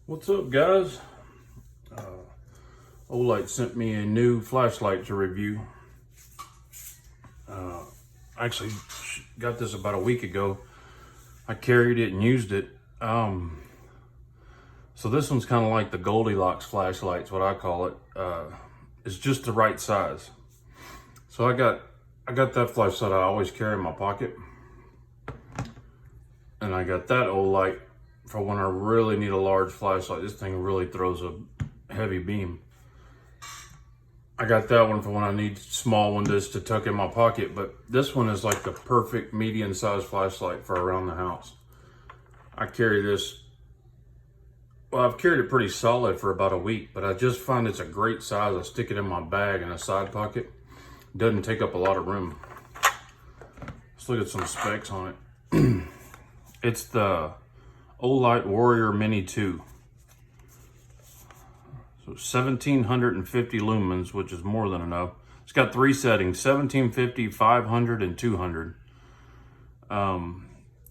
What's up, guys? Olight sent me a new flashlight to review. Actually got this about a week ago. I carried it and used it. So this one's kind of like the Goldilocks flashlight's what I call it. It's just the right size. So I got that flashlight I always carry in my pocket, and I got that Olight for when I really need a large flashlight. This thing really throws a heavy beam. I got that one for when I need small windows to tuck in my pocket, but this one is like the perfect medium-sized flashlight for around the house. I carry this, well, I've carried it pretty solid for about a week, but I just find it's a great size. I stick it in my bag in a side pocket. It doesn't take up a lot of room. Let's look at some specs on it. It's the Olight Warrior Mini 2. So 1750 lumens, which is more than enough. It's got three settings: 1750, 500, and 200.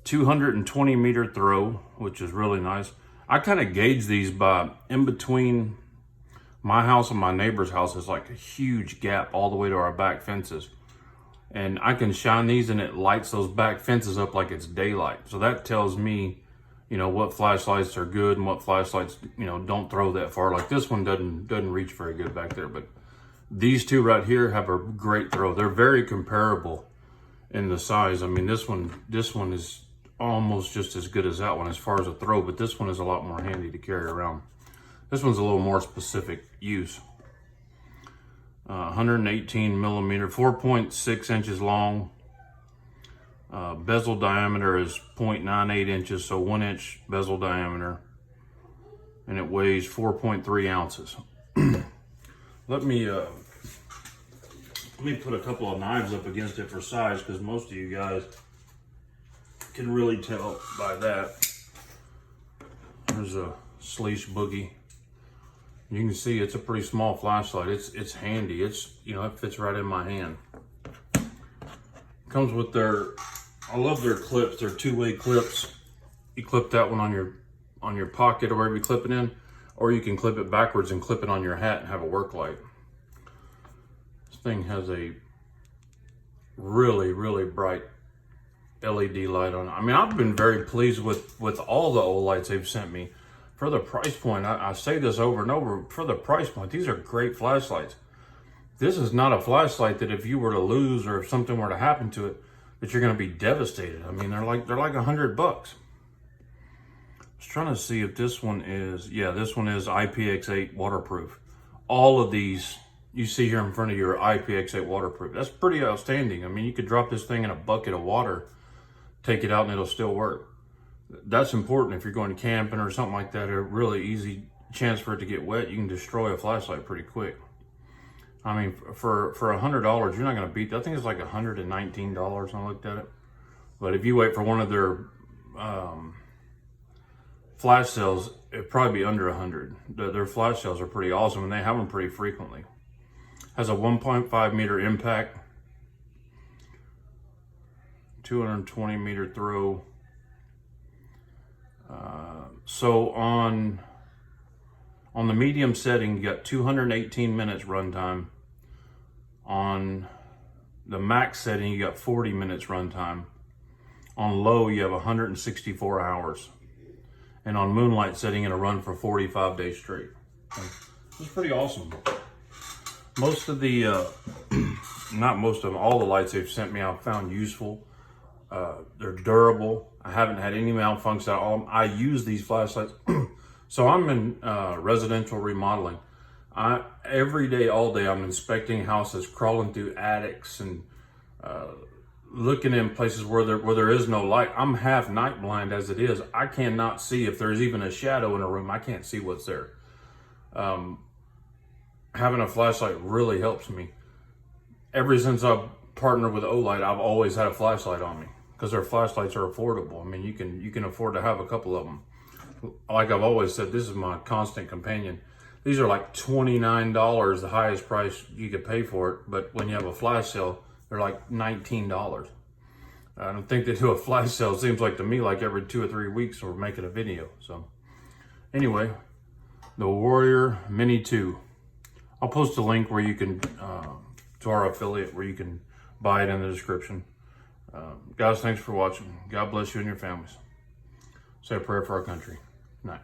220 meter throw, which is really nice. I kind of gauge these by in between my house and my neighbor's house is like a huge gap all the way to our back fences. And I can shine these and it lights those back fences up like it's daylight. So that tells me, you know, what flashlights are good and what flashlights, you know, don't throw that far. Like this one doesn't reach very good back there, but these two right here have a great throw. They're very comparable in the size. I mean, this one is almost just as good as that one as far as a throw, but this one is a lot more handy to carry around. This one's a little more specific use. 118 millimeter, 4.6 inches long. Bezel diameter is 0.98 inches, so 1 inch bezel diameter, and it weighs 4.3 ounces. Let me put a couple of knives up against it for size, because most of you guys can really tell by that. There's a Sleesh Boogie. You can see it's a pretty small flashlight. It's handy. It's, you know, it fits right in my hand. Comes with their, I love their clips. They're two-way clips. You clip that one on your pocket or wherever you clip it in, or you can clip it backwards and clip it on your hat and have a work light. This thing has a really, really bright LED light on it. I mean, I've been very pleased with all the Olights they've sent me. For the price point, I say this over and over, for the price point, these are great flashlights. This is not a flashlight that if you were to lose or if something were to happen to it, that you're going to be devastated. I mean, they're like $100. I was trying to see if this one is, yeah, this one is IPX8 waterproof. All of these you see here in front of you are IPX8 waterproof. That's pretty outstanding. I mean, you could drop this thing in a bucket of water, take it out, and it'll still work. That's important if you're going camping or something like that. A really easy chance for it to get wet. You can destroy a flashlight pretty quick. I mean, for $100, you're not going to beat that. I think it's like $119 when I looked at it. But if you wait for one of their flash sales, it'd probably be under 100. Their flash sales are pretty awesome, and they have them pretty frequently. Has a 1.5 meter impact, 220 meter throw. So on the medium setting, you got 218 minutes runtime. On the max setting, you got 40 minutes runtime. On low, you have 164 hours. And on moonlight setting, it'll run for 45 days straight. It's pretty awesome. Most of the, not most of them, all the lights they've sent me I've found useful. They're durable. I haven't had any malfunctions at all. I use these flashlights. So I'm in residential remodeling. Every day, all day, I'm inspecting houses, crawling through attics and looking in places where there is no light. I'm half night blind as it is. I cannot see if there's even a shadow in a room. I can't see what's there. Having a flashlight really helps me. Ever since I've partnered with Olight, I've always had a flashlight on me because their flashlights are affordable. I mean, you can afford to have a couple of them. Like I've always said, this is my constant companion. These are like $29, the highest price you could pay for it. But when you have a flash sale, they're like $19. I don't think they do a flash sale. It seems like to me like every 2 or 3 weeks we're making a video. So anyway, the Warrior Mini 2. I'll post a link where you can, to our affiliate, where you can buy it in the description. Guys, thanks for watching. God bless you and your families. Say a prayer for our country. Good night.